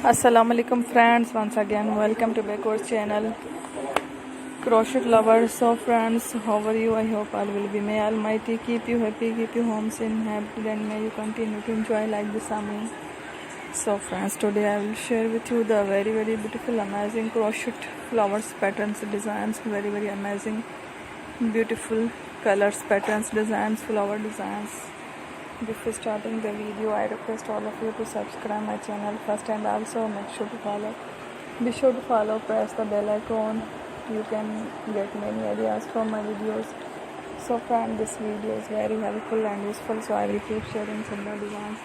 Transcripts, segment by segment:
Assalamu alaikum friends, once again welcome to Backwards channel crochet lovers. So friends, how are you? I hope all will be, may almighty keep you happy, keep you home and happy, and may you continue to enjoy like this amin. So friends, today I will share with you the very beautiful amazing crochet flowers patterns designs, very amazing beautiful colors patterns designs, flower designs. Before starting the video, I request all of you to subscribe my channel first, and also make sure to follow. Be sure to follow, press the bell icon. You can get many ideas from my videos. So friend, this video is very helpful and useful, so I will keep sharing similar designs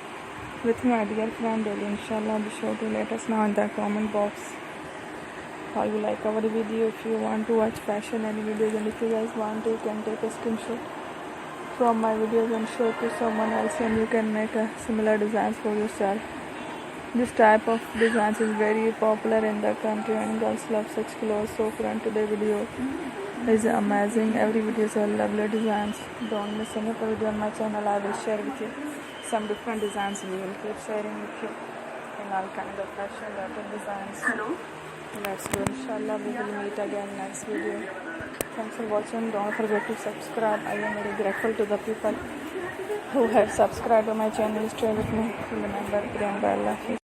with my dear friend daily. Inshallah, be sure to let us know in the comment box how you like our video. If you want to watch fashion any videos, and if you guys want to, you can take a screenshot from my videos and show to someone else, and you can make a similar designs for yourself. This type of designs is very popular in the country and girls love such clothes. So friend, today video is amazing. Every video is a lovely designs. Don't miss any other video on my channel. I will share with you some different designs. We will keep sharing with you in all kind of fashion related designs. Let's go. Inshallah, we will meet again next video. Thanks for watching. Don't forget to subscribe. I am very grateful to the people who have subscribed to my channel. Stay with me. Remember, praying by Allah.